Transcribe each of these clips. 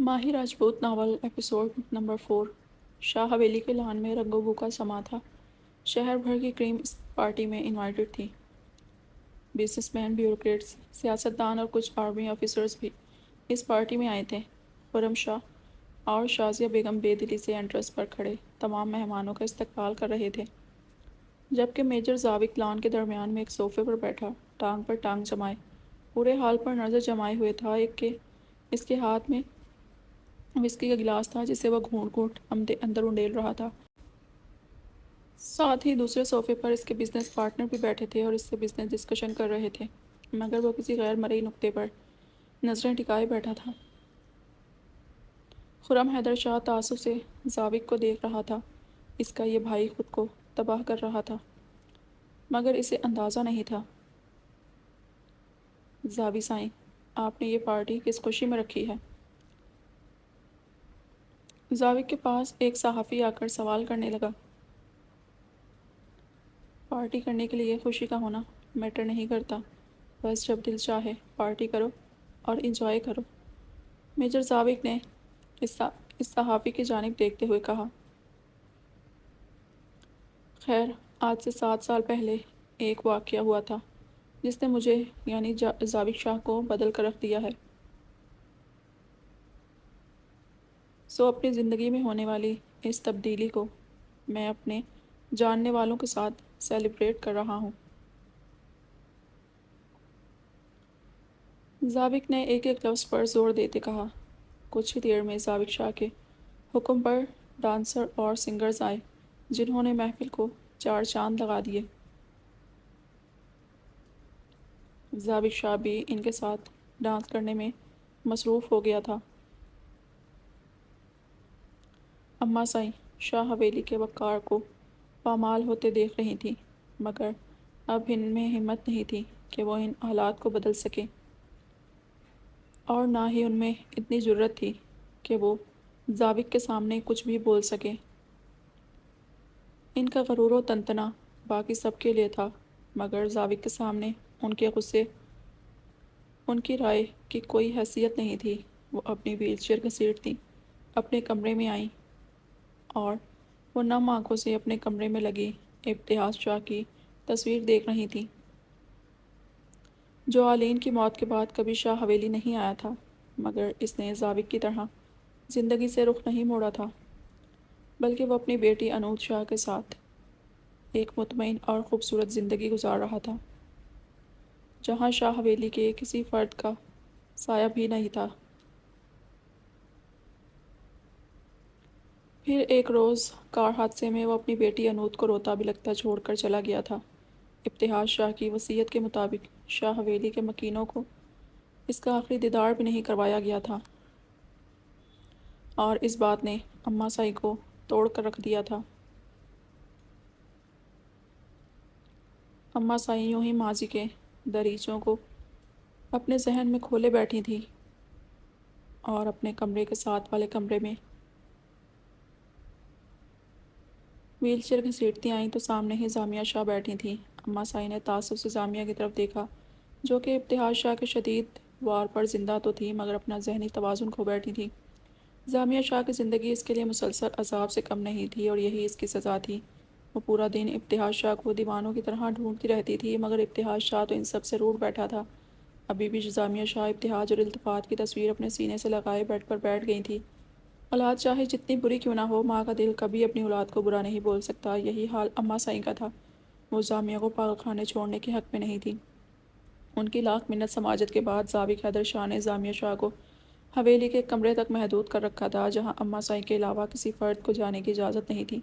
ماہی Rajput novel episode number 4 شاہ حویلی کے lawn میں رنگ و بو کا سما تھا۔ شہر بھر کی کریم اس پارٹی میں انوائٹڈ تھی۔ بزنس مین، بیوروکریٹس، سیاستدان اور کچھ آرمی آفیسرز بھی اس پارٹی میں آئے تھے۔ خرم شاہ اور شازیہ بیگم بے دلی سے انٹرس پر کھڑے تمام مہمانوں کا استقبال کر رہے تھے، جبکہ میجر ذاوق لان کے درمیان میں ایک صوفے پر بیٹھا ٹانگ پر ٹانگ جمائے پورے حال پر نظر جمائے ہوئے تھا۔ اس کے ہاتھ میں وسکی کا گلاس تھا جسے وہ گھونٹ گھونٹ اندر انڈیل رہا تھا۔ ساتھ ہی دوسرے صوفے پر اس کے بزنس پارٹنر بھی بیٹھے تھے اور اس سے بزنس ڈسکشن کر رہے تھے، مگر وہ کسی غیر مرئی نقطے پر نظریں ٹکائے بیٹھا تھا۔ خرم حیدر شاہ تعصب سے ذاوق کو دیکھ رہا تھا۔ اس کا یہ بھائی خود کو تباہ کر رہا تھا، مگر اسے اندازہ نہیں تھا۔ ذاوی سائیں، آپ نے یہ پارٹی کس خوشی میں رکھی ہے؟ ذاوق کے پاس ایک صحافی آ کر سوال کرنے لگا۔ پارٹی کرنے کے لیے خوشی کا ہونا میٹر نہیں کرتا، بس جب دل چاہے پارٹی کرو اور انجوائے کرو، میجر ذاوق نے اس صحافی کی جانب دیکھتے ہوئے کہا۔ خیر، آج سے 7 سال پہلے ایک واقعہ ہوا تھا جس نے مجھے یعنی ذاوق شاہ کو بدل کر رکھ دیا ہے۔ سو اپنی زندگی میں ہونے والی اس تبدیلی کو میں اپنے جاننے والوں کے ساتھ سیلیبریٹ کر رہا ہوں۔ ذاوق نے ایک ایک لفظ پر زور دیتے کہا۔ کچھ ہی دیر میں ذاوق شاہ کے حکم پر ڈانسر اور سنگرز آئے جنہوں نے محفل کو 4 چاند لگا دیے۔ ذاوق شاہ بھی ان کے ساتھ ڈانس کرنے میں مصروف ہو گیا تھا۔ اماں سائیں شاہ حویلی کے وقار کو پامال ہوتے دیکھ رہی تھیں، مگر اب ان میں ہمت نہیں تھی کہ وہ ان حالات کو بدل سکیں، اور نہ ہی ان میں اتنی جرأت تھی کہ وہ ذاوق کے سامنے کچھ بھی بول سکیں۔ ان کا غرور و تنتنا باقی سب کے لیے تھا، مگر ذاوق کے سامنے ان کے غصے، ان کی رائے کی کوئی حیثیت نہیں تھی۔ وہ اپنی ویل چیئر گھسیٹتی اپنے کمرے میں آئیں اور وہ نم آنکھوں سے اپنے کمرے میں لگی ابتہاج شاہ کی تصویر دیکھ رہی تھیں، جو آلین کی موت کے بعد کبھی شاہ حویلی نہیں آیا تھا، مگر اس نے ذاوق کی طرح زندگی سے رخ نہیں موڑا تھا، بلکہ وہ اپنی بیٹی انوت شاہ کے ساتھ ایک مطمئن اور خوبصورت زندگی گزار رہا تھا، جہاں شاہ حویلی کے کسی فرد کا سایہ بھی نہیں تھا۔ پھر ایک روز کار حادثے میں وہ اپنی بیٹی انوت کو روتا بلکتا چھوڑ کر چلا گیا تھا۔ ابتہاج شاہ کی وصیت کے مطابق شاہ حویلی کے مکینوں کو اس کا آخری دیدار بھی نہیں کروایا گیا تھا، اور اس بات نے اماں سائی کو توڑ کر رکھ دیا تھا۔ اماں سائی یوں ہی ماضی کے دریچوں کو اپنے ذہن میں کھولے بیٹھی تھی، اور اپنے کمرے کے ساتھ والے کمرے میں ویل چیئر گھسیٹتی آئیں تو سامنے ہی جامعہ شاہ بیٹھی تھیں۔ اماں سائی نے تعصب سے جامعہ کی طرف دیکھا، جو کہ ابتہاج شاہ کے شدید وار پر زندہ تو تھی مگر اپنا ذہنی توازن کھو بیٹھی تھی۔ جامعہ شاہ کی زندگی اس کے لیے مسلسل عذاب سے کم نہیں تھی، اور یہی اس کی سزا تھی۔ وہ پورا دن ابتہاج شاہ کو دیوانوں کی طرح ڈھونڈتی رہتی تھی، مگر ابتہاج شاہ تو ان سب سے روٹھ بیٹھا تھا۔ ابھی بھی جامعہ شاہ ابتہاج اور التفات کی تصویر اپنے سینے سے لگائے بیڈ پر بیٹھ گئی تھی۔ اولاد چاہے جتنی بری کیوں نہ ہو، ماں کا دل کبھی اپنی اولاد کو برا نہیں بول سکتا۔ یہی حال اماں سائیں کا تھا۔ وہ جامعہ کو پاگل خانے چھوڑنے کے حق میں نہیں تھی۔ ان کی لاکھ منت سماجت کے بعد ذاوق حیدر شاہ نے جامعہ شاہ کو حویلی کے کمرے تک محدود کر رکھا تھا، جہاں اماں سائیں کے علاوہ کسی فرد کو جانے کی اجازت نہیں تھی۔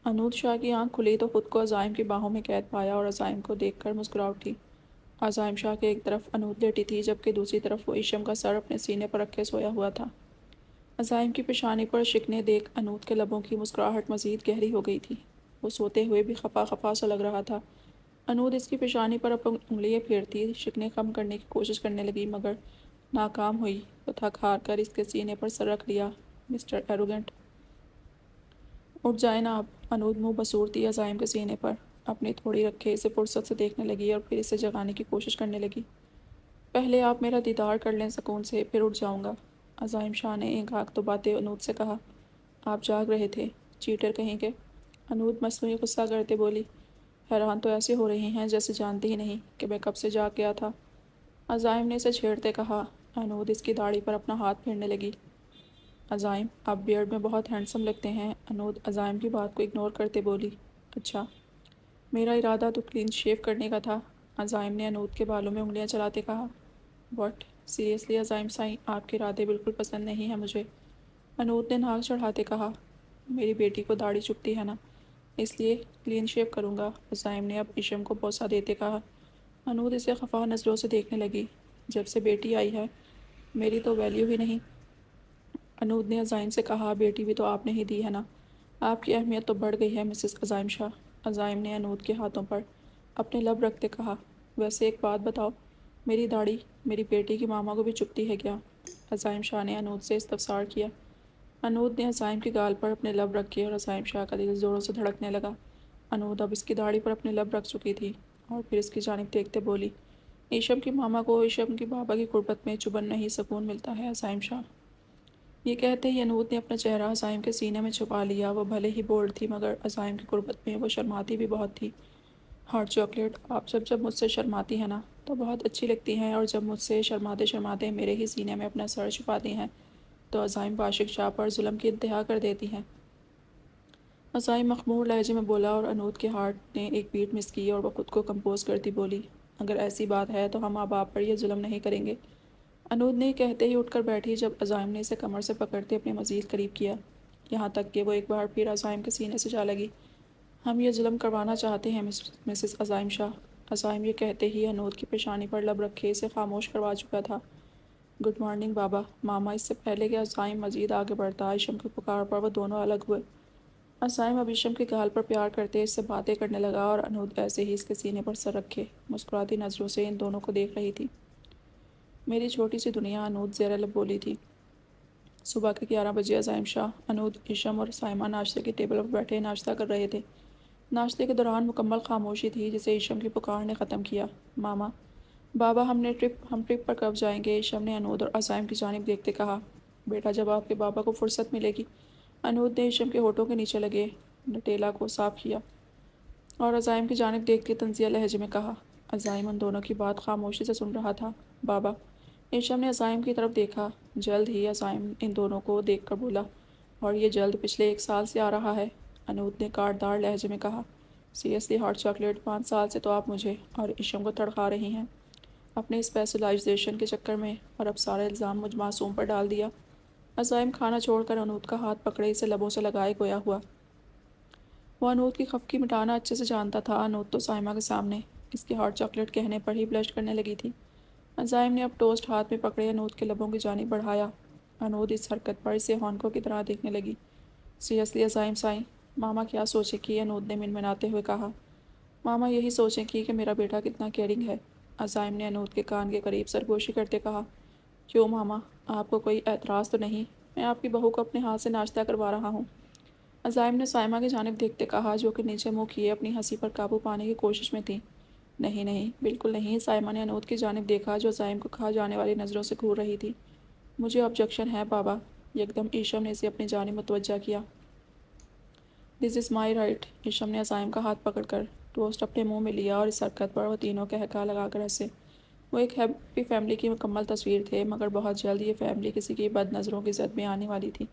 انوت شاہ کی آنکھ کھلی تو خود کو عزائم کی باہوں میں قید پایا اور عزائم کو دیکھ کر مسکرا اٹھی۔ عزائم شاہ کے ایک طرف انوت لیٹی تھی، جبکہ دوسری طرف وہ عشم کا سر اپنے سینے پر رکھے سویا ہوا تھا۔ عزائم کی پیشانی پر شکنے دیکھ انوت کے لبوں کی مسکراہٹ مزید گہری ہو گئی تھی۔ وہ سوتے ہوئے بھی خفا خفا سا لگ رہا تھا۔ انوت اس کی پیشانی پر اپنی انگلیاں پھیرتی شکنے کم کرنے کی کوشش کرنے لگی، مگر ناکام ہوئی تو تھک ہار کر اس کے سینے پر سر رکھ لیا۔ مسٹر ایروگنٹ، اٹھ جائیں نا آپ۔ انوت منہ بصورتی عزائم کے سینے پر اپنی تھوڑی رکھے اسے فرصت سے دیکھنے لگی اور پھر اسے جگانے کی کوشش کرنے لگی۔ پہلے آپ میرا دیدار کر لیں سکون سے، پھر اٹھ جاؤں گا۔ عزائم شاہ نے ایک آنکھ دباتے انود سے کہا۔ آپ جاگ رہے تھے، چیٹر کہیں گے؟ انود مصنوعی غصہ کرتے بولی۔ حیران تو ایسے ہو رہی ہیں جیسے جانتی ہی نہیں کہ میں کب سے جاگ گیا تھا۔ عزائم نے اسے چھیڑتے کہا۔ انود اس کی داڑھی پر اپنا ہاتھ پھیرنے لگی۔ عزائم آپ بیئرڈ میں بہت ہینڈسم لگتے ہیں۔ انود عزائم کی بات کو اگنور کرتے بولی۔ اچھا، میرا ارادہ تو کلین شیو کرنے کا تھا، عزائم نے انود کے بالوں میں انگلیاں چلاتے کہا۔ واٹ؟ سیریسلی عزائم سائیں، آپ کے ارادے بالکل پسند نہیں ہیں مجھے، انود نے ناک چڑھاتے کہا۔ میری بیٹی کو داڑھی چبھتی ہے نا، اس لیے کلین شیو کروں گا، عزائم نے اب اشم کو بوسہ دیتے کہا۔ انود اسے خفا نظروں سے دیکھنے لگی۔ جب سے بیٹی آئی ہے میری تو ویلیو ہی نہیں، انود نے عزائم سے کہا۔ بیٹی بھی تو آپ نے ہی دی ہے نا، آپ کی اہمیت تو بڑھ گئی ہے مسز عزائم شاہ، عزائم نے انود کے ہاتھوں پر اپنے لب رکھتے کہا۔ ویسے ایک بات بتاؤ، میری داڑھی میری بیٹی کی ماما کو بھی چبھتی ہے کیا؟ عزائم شاہ نے انود سے استفسار کیا۔ انود نے عزائم کے گال پر اپنے لب رکھے اور عزائم شاہ کا دل زوروں سے دھڑکنے لگا۔ انود اب اس کی داڑھی پر اپنے لب رکھ چکی تھی اور پھر اس کی جانب دیکھتے بولی۔ ایشم کی ماما کو ایشم کی بابا کی قربت میں چبھن نہیں سکون ملتا ہے عزائم شاہ۔ یہ کہتے ہی انود نے اپنا چہرہ عزائم کے سینے میں چھپا لیا۔ وہ بھلے ہی بولڈ تھی مگر عزائم کی قربت میں وہ شرماتی بھی بہت تھی۔ ہاٹ چاکلیٹ، آپ جب مجھ سے شرماتی ہیں نا تو بہت اچھی لگتی ہیں، اور جب مجھ سے شرماتے شرماتے میرے ہی سینے میں اپنا سر چھپاتی ہیں تو عزائم عاشق شاہ پر ظلم کی انتہا کر دیتی ہیں، عزائم مخمور لہجے میں بولا، اور انود کے ہارٹ نے ایک بیٹ مس کی اور وہ خود کو کمپوز کرتی بولی۔ اگر ایسی بات ہے تو ہم اب آپ پر یہ ظلم نہیں کریں گے، انود نے کہتے ہی اٹھ کر بیٹھی جب عزائم نے اسے کمر سے پکڑتے اپنے مزید قریب کیا، یہاں تک کہ وہ ایک بار پھر عزائم کے سینے سے جا لگی۔ ہم یہ ظلم کروانا چاہتے ہیں مسز عزائم شاہ، عزائم یہ کہتے ہی انود کی پیشانی پر لب رکھے اسے خاموش کروا چکا تھا۔ گڈ مارننگ بابا، ماما۔ اس سے پہلے کہ عزائم مزید آگے بڑھتا اشم کی پکار پر وہ دونوں الگ ہوئے۔ عزائم اب اشم کے گال پر پیار کرتے اس سے باتیں کرنے لگا اور انود ایسے ہی اس کے سینے پر سر رکھے مسکراتی نظروں سے ان دونوں کو دیکھ رہی تھی۔ میری چھوٹی سی دنیا، انود زیر لب بولی تھی۔ صبح کے 11 بجے عزائم شاہ، انود، اشم اور سائمہ ناشتے کی ٹیبل پر بیٹھے ناشتہ کر رہے تھے۔ ناشتے کے دوران مکمل خاموشی تھی جسے اشم کی پکار نے ختم کیا۔ ماما، بابا، ہم ٹرپ پر کب جائیں گے؟ اشم نے انود اور عزائم کی جانب دیکھتے کہا۔ بیٹا، جب آپ کے بابا کو فرصت ملے گی، انود نے اشم کے ہونٹوں کے نیچے لگے نٹیلا کو صاف کیا اور عزائم کی جانب دیکھتے طنزیہ لہجے میں کہا۔ عزائم ان دونوں کی بات خاموشی سے سن رہا تھا۔ بابا، اشم نے عزائم کی طرف دیکھا۔ جلد ہی، عزائم ان دونوں کو دیکھ کر بولا۔ اور یہ جلد پچھلے 1 سال سے آ رہا ہے، انود نے کاٹدار لہجے میں کہا۔ سیریسلی ہاٹ چاکلیٹ، 5 سال سے تو آپ مجھے اور اشم کو تڑخا رہی ہیں اپنے اسپیشلائزیشن کے چکر میں، اور اب سارا الزام مجھ معصوم پر ڈال دیا۔ عزائم کھانا چھوڑ کر انود کا ہاتھ پکڑے اسے لبوں سے لگائے گویا ہوا۔ وہ انود کی خفگی مٹانا اچھے سے جانتا تھا۔ انود تو سائمہ کے سامنے اس کی ہاٹ چاکلیٹ کہنے پر ہی بلش کرنے لگی تھی۔ عزائم نے اب ٹوسٹ ہاتھ میں پکڑے انود کے لبوں کی جانب بڑھایا۔ انود اس حرکت پر اسے ہونکوں کی طرح دیکھنے لگی۔ سیریسلی عزائم سائیں، ماما کیا سوچے گی؟ انود نے منمناتے ہوئے کہا۔ ماما یہی سوچیں گی کہ میرا بیٹا کتنا کیئرنگ ہے، عزائم نے انود کے کان کے قریب سرگوشی کرتے کہا۔ کیوں ماما، آپ کو کوئی اعتراض تو نہیں؟ میں آپ کی بہو کو اپنے ہاتھ سے ناشتہ کروا رہا ہوں، عزائم نے سائمہ کی جانب دیکھتے کہا جو کہ نیچے منہ کیے اپنی ہنسی پر قابو پانے کی کوشش میں تھی۔ نہیں نہیں، بالکل نہیں، سائمہ نے انود کی جانب دیکھا جو عزائم کو کھا جانے والی نظروں سے گھور رہی تھی۔ مجھے آبجیکشن ہے بابا، یکدم ایشم نے اسے اپنی جانب متوجہ کیا۔ دس از مائی رائٹ، ایشم نے عزائم کا ہاتھ پکڑ کر ٹوسٹ اپنے منہ میں لیا اور اس حرکت پر وہ تینوں قہقہا لگا کر ہنسے۔ وہ ایک ہیپی فیملی کی مکمل تصویر تھے، مگر بہت جلد یہ فیملی کسی کی بد نظروں کی زد میں آنے والی تھی۔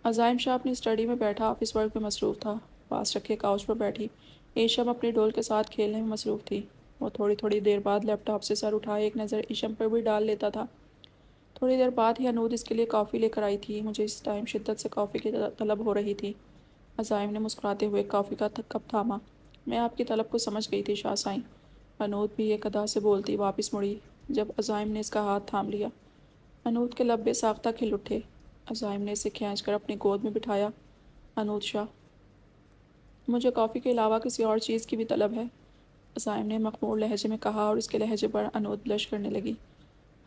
عزائم شاہ اپنی اسٹڈی میں بیٹھا آفس ورک میں مصروف تھا۔ پاس رکھے کاؤچ پر بیٹھی ایشم اپنی ڈول کے ساتھ کھیلنے میں مصروف تھی۔ وہ تھوڑی دیر بعد لیپ ٹاپ سے سر اٹھائے ایک نظر ایشم پر بھی ڈال لیتا تھا۔ تھوڑی دیر بعد ہی انود اس کے لیے کافی لے کر آئی تھی۔ مجھے اس ٹائم شدت سے کافی کی طلب ہو رہی تھی، عزائم نے مسکراتے ہوئے کافی کا کپ تھاما۔ میں آپ کی طلب کو سمجھ گئی تھی شاہ سائیں، انود بھی ایک ادا سے بولتی واپس مڑی جب عزائم نے اس کا ہاتھ تھام لیا۔ انود کے لب بے ساختہ کھل اٹھے۔ عزائم نے اسے کھینچ کر اپنی گود میں بٹھایا۔ انود شاہ، مجھے کافی کے علاوہ کسی اور چیز کی بھی طلب ہے، عزائم نے مخمور لہجے میں کہا اور اس کے لہجے پر انود بلش کرنے لگی۔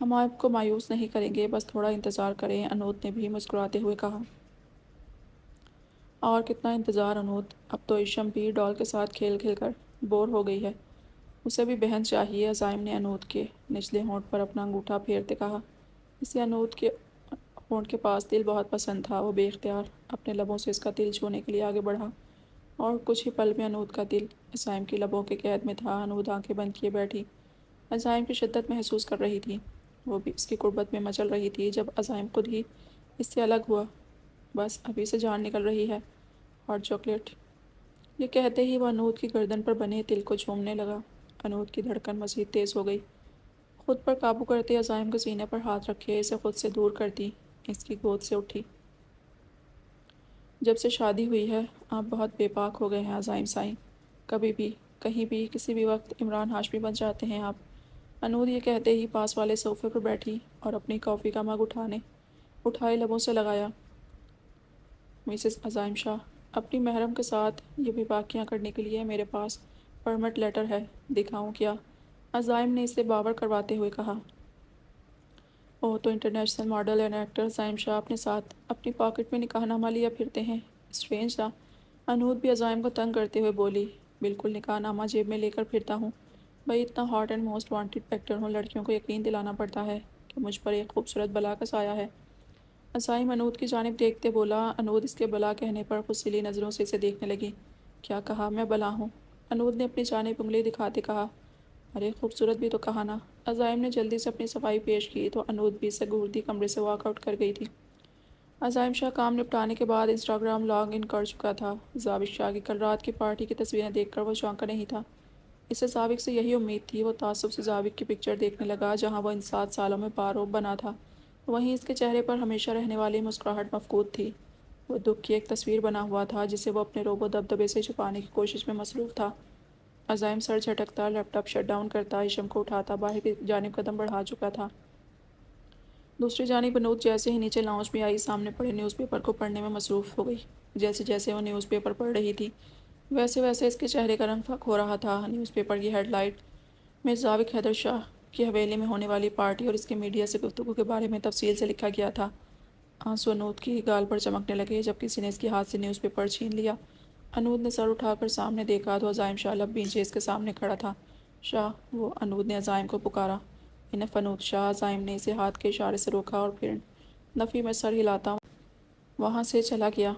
ہم آپ کو مایوس نہیں کریں گے، بس تھوڑا انتظار کریں، انود نے بھی مسکراتے ہوئے کہا۔ اور کتنا انتظار انود، اب تو اشم بھی ڈال کے ساتھ کھیل کھیل کر بور ہو گئی ہے، اسے بھی بہن چاہیے، عزائم نے انود کے نچلے ہونٹ پر اپنا انگوٹھا پھیرتے کہا۔ اسے انود کے ہونٹ کے پاس دل بہت پسند تھا۔ وہ بے اختیار اپنے لبوں سے اس کا دل چھونے کے لیے آگے بڑھا اور کچھ ہی پل میں انود کا دل عزائم کی لبوں کے قید میں تھا۔ انود آنکھیں بند کیے بیٹھی عزائم کی شدت محسوس کر رہی تھی۔ وہ بھی اس کی قربت میں مچل رہی تھی۔ جب عزائم خود ہی اس سے الگ ہوا، بس ابھی سے جان نکل رہی ہے، ہاٹ چاکلیٹ۔ یہ کہتے ہی وہ انود کی گردن پر بنے تل کو چومنے لگا۔ انود کی دھڑکن مزید تیز ہو گئی۔ خود پر قابو کرتے عزائم کے سینے پر ہاتھ رکھے اسے خود سے دور کرتی اس کی گود سے اٹھی۔ جب سے شادی ہوئی ہے آپ بہت بے باک ہو گئے ہیں عزائم سائیں، کبھی بھی کہیں بھی کسی بھی وقت عمران ہاشمی بن جاتے ہیں آپ۔ انود یہ کہتے ہی پاس والے صوفے پر بیٹھی اور اپنی کافی کا مگ اٹھائے لبوں سے لگایا۔ مسز عزائم شاہ، اپنی محرم کے ساتھ یہ بھی باقیاں کرنے کے لیے میرے پاس پرمٹ لیٹر ہے، دکھاؤں کیا؟ عزائم نے اسے باور کرواتے ہوئے کہا۔ اوہ تو انٹرنیشنل ماڈل اینڈ ایکٹر عزائم شاہ اپنے ساتھ اپنی پاکٹ میں نکاح نامہ لیا پھرتے ہیں، اسٹرینج تھا۔ انود بھی عزائم کو تنگ کرتے ہوئے بولی، بالکل نکاح نامہ جیب میں لے کر پھرتا ہوں، بھائی اتنا hot and most wanted actor ہوں، لڑکیوں کو یقین دلانا پڑتا ہے کہ مجھ پر ایک خوبصورت بلا کا سایہ ہے۔ عزائم انود کی جانب دیکھتے بولا۔ انود اس کے بلا کہنے پر غصیلی نظروں سے اسے دیکھنے لگی۔ کیا کہا؟ میں بلا ہوں؟ انود نے اپنی جانب انگلی دکھاتے کہا۔ ارے خوبصورت بھی تو کہا نا۔ عزائم نے جلدی سے اپنی صفائی پیش کی تو انود بھی اس سے گھورتی کمرے سے واک آؤٹ کر گئی تھی۔ عزائم شاہ کام نپٹانے کے بعد انسٹاگرام لاگ ان کر چکا تھا۔ ضابط شاہ کی کل رات کی پارٹی کی تصویریں دیکھ کر وہ چونکا نہیں تھا۔ اسے ضابط سے یہی امید تھی۔ وہ تعصب سے ضابط کی پکچر دیکھنے لگا جہاں وہ ان 7 سالوں میں پاروب بنا تھا، وہیں اس کے چہرے پر ہمیشہ رہنے والی مسکراہٹ مفقود تھی۔ وہ دکھ کی ایک تصویر بنا ہوا تھا جسے وہ اپنے روب و دبدبے سے چھپانے کی کوشش میں مصروف تھا۔ عزائم سر جھٹکتا، لیپ ٹاپ شٹ ڈاؤن کرتا، ہشام کو اٹھاتا باہر کی جانب قدم بڑھا چکا تھا۔ دوسری جانب انود جیسے ہی نیچے لاؤنج میں آئی سامنے پڑے نیوز پیپر کو پڑھنے میں مصروف ہو گئی۔ جیسے جیسے وہ نیوز پیپر پڑھ رہی تھی ویسے ویسے اس کے چہرے کا رنگ فک ہو رہا تھا۔ نیوز پیپر کی ہیڈ لائٹ میں ضابط حیدر شاہ کی حویلی میں ہونے والی پارٹی اور اس کے میڈیا سے گفتگو کے بارے میں تفصیل سے لکھا گیا تھا۔ آنسو انود کی گال پر چمکنے لگے جب کسی نے اس کے ہاتھ سے نیوز پیپر چھین لیا۔ انود نے سر اٹھا کر سامنے دیکھا تو عزائم شاہ لب بھینچے اس کے سامنے کھڑا تھا۔ شاہ، وہ انود نے عزائم کو پکارا۔ انف انود شاہ۔ عزائم نے اسے ہاتھ کے اشارے سے روکا اور پھر نفی میں سر ہلاتا وہاں سے چلا گیا۔